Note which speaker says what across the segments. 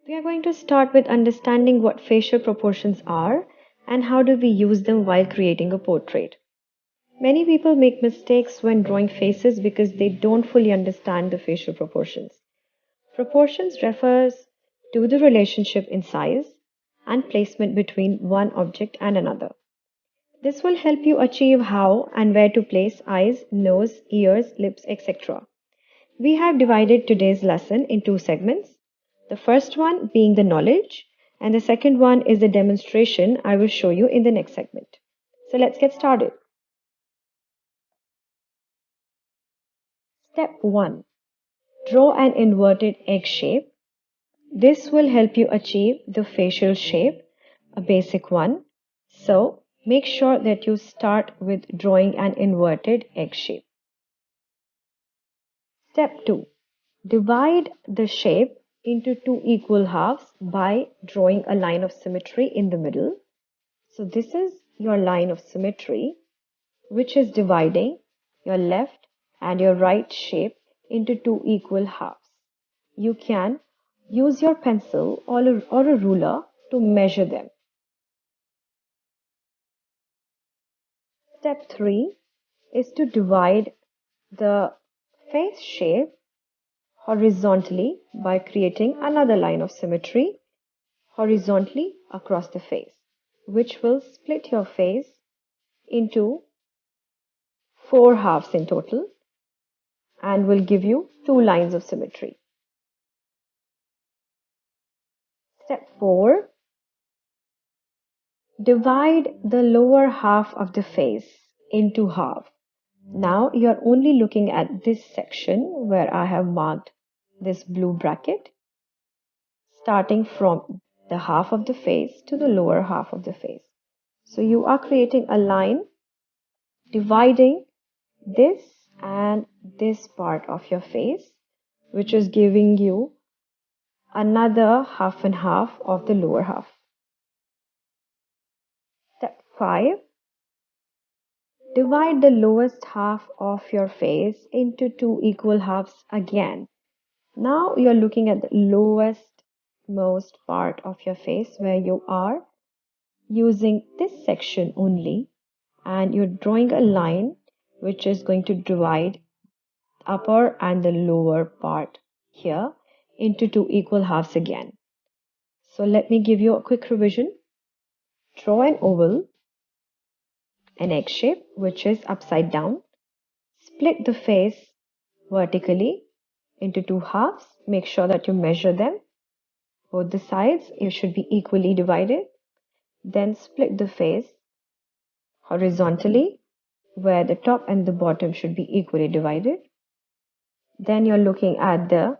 Speaker 1: We are going to start with understanding what facial proportions are and how do we use them while creating a portrait. Many people make mistakes when drawing faces because they don't fully understand the facial proportions. Proportions refers to the relationship in size and placement between one object and another. This will help you achieve how and where to place eyes, nose, ears, lips, etc. We have divided today's lesson in two segments. The first one being the knowledge, and the second one is the demonstration I will show you in the next segment. So let's get started. Step 1. Draw an inverted egg shape. This will help you achieve the facial shape, a basic one. So make sure that you start with drawing an inverted egg shape. Step 2. Divide the shape into two equal halves by drawing a line of symmetry in the middle. So this is your line of symmetry, which is dividing your left and your right shape into two equal halves. You can use your pencil or a ruler to measure them. Step 3 is to divide the face shape horizontally by creating another line of symmetry horizontally across the face, which will split your face into four halves in total and will give you two lines of symmetry. Step 4. Divide the lower half of the face into half. Now you're only looking at this section where I have marked this blue bracket, starting from the half of the face to the lower half of the face. So you are creating a line dividing this and this part of your face, which is giving you another half and half of the lower half. Step 5. Divide the lowest half of your face into two equal halves again. Now you're looking at the lowest most part of your face where you are using this section only, and you're drawing a line which is going to divide upper and the lower part here into two equal halves again. So let me give you a quick revision. Draw an oval, an egg shape which is upside down. Split the face vertically into two halves. Make sure that you measure them. Both the sides it should be equally divided. Then split the face horizontally where the top and the bottom should be equally divided. Then you're looking at the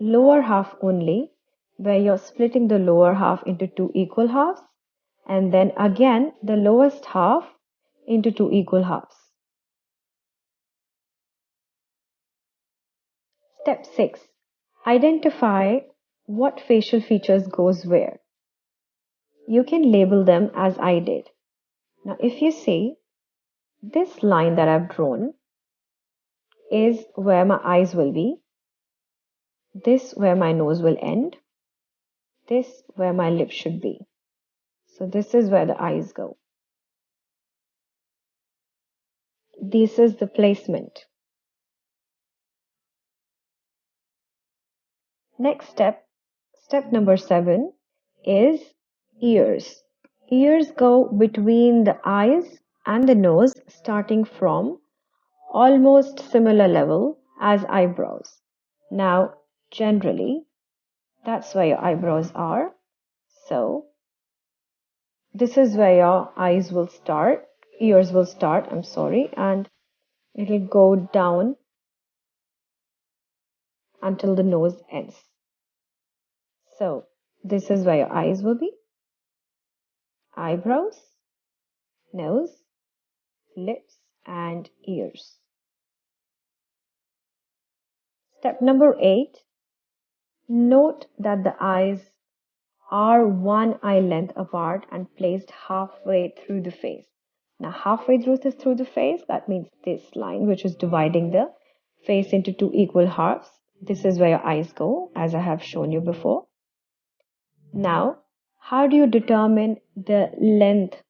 Speaker 1: lower half only, where you're splitting the lower half into two equal halves, and then again the lowest half into two equal halves. Step 6. Identify what facial features goes where. You can label them as I did. Now if you see, this line that I've drawn is where my eyes will be, this where my nose will end, this where my lips should be. So this is where the eyes go. This is the placement. Next step, step number 7 is ears. Ears go between the eyes and the nose, starting from almost similar level as eyebrows. Now, generally, that's where your eyebrows are. So, this is where your eyes will start, ears will start, and it will go down until the nose ends. So, this is where your eyes will be, eyebrows, nose, lips, and ears. Step number 8, note that the eyes are one eye length apart and placed halfway through the face. Now, halfway through the face, that means this line, which is dividing the face into two equal halves. This is where your eyes go, as I have shown you before. Now, how do you determine the length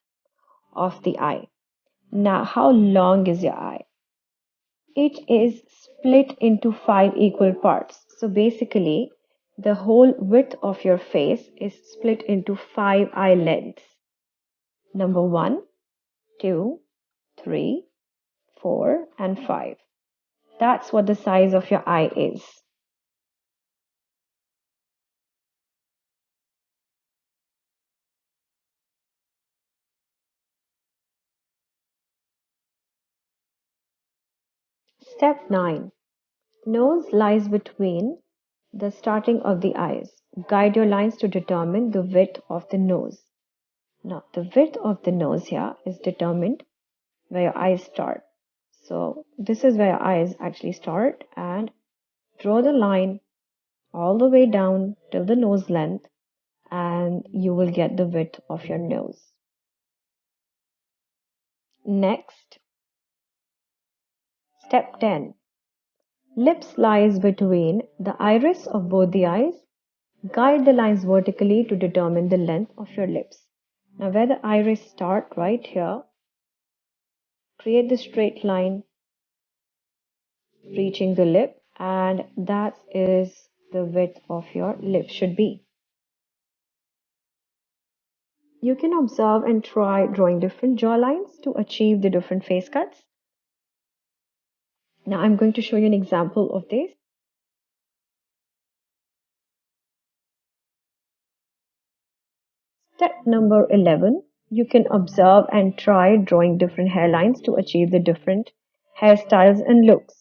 Speaker 1: of the eye? Now, how long is your eye? It is split into 5 equal parts. So basically, the whole width of your face is split into 5 eye lengths. Number 1, 2, 3, 4, and 5. That's what the size of your eye is. Step 9. Nose lies between the starting of the eyes. Guide your lines to determine the width of the nose. Now, the width of the nose here is determined where your eyes start. So, this is where your eyes actually start, and draw the line all the way down till the nose length, and you will get the width of your nose. Next, step 10. Lips lies between the iris of both the eyes. Guide the lines vertically to determine the length of your lips. Now, where the iris start right here, create the straight line reaching the lip, and that is the width of your lip should be. You can observe and try drawing different jawlines to achieve the different face cuts. Now I'm going to show you an example of this. Step number 11, you can observe and try drawing different hairlines to achieve the different hairstyles and looks.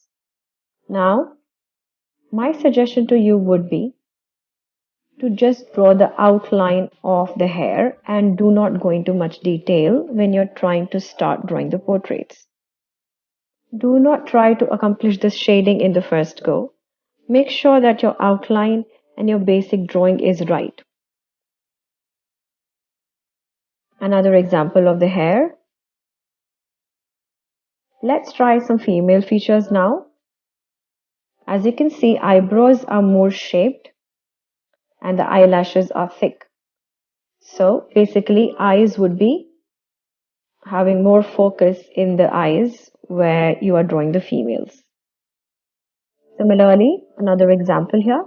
Speaker 1: Now, my suggestion to you would be to just draw the outline of the hair and do not go into much detail when you're trying to start drawing the portraits. Do not try to accomplish this shading in the first go. Make sure that your outline and your basic drawing is right. Another example of the hair. Let's try some female features now. As you can see, eyebrows are more shaped and the eyelashes are thick. So basically, eyes would be having more focus in the eyes where you are drawing the females. Similarly, another example here.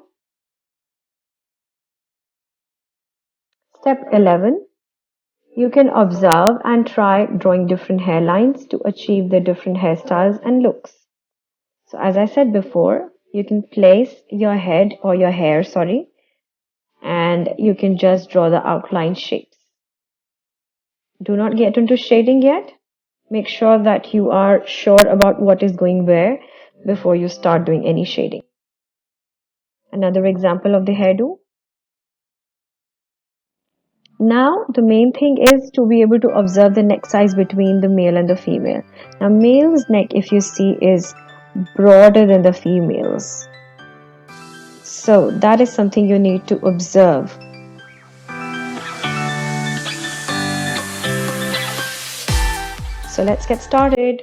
Speaker 1: Step 11. You can observe and try drawing different hairlines to achieve the different hairstyles and looks. So as I said before, you can place your head or your hair, and you can just draw the outline shapes. Do not get into shading yet. Make sure that you are sure about what is going where before you start doing any shading. Another example of the hairdo. Now, the main thing is to be able to observe the neck size between the male and the female. Now, male's neck, if you see, is broader than the female's. So, that is something you need to observe. So, let's get started.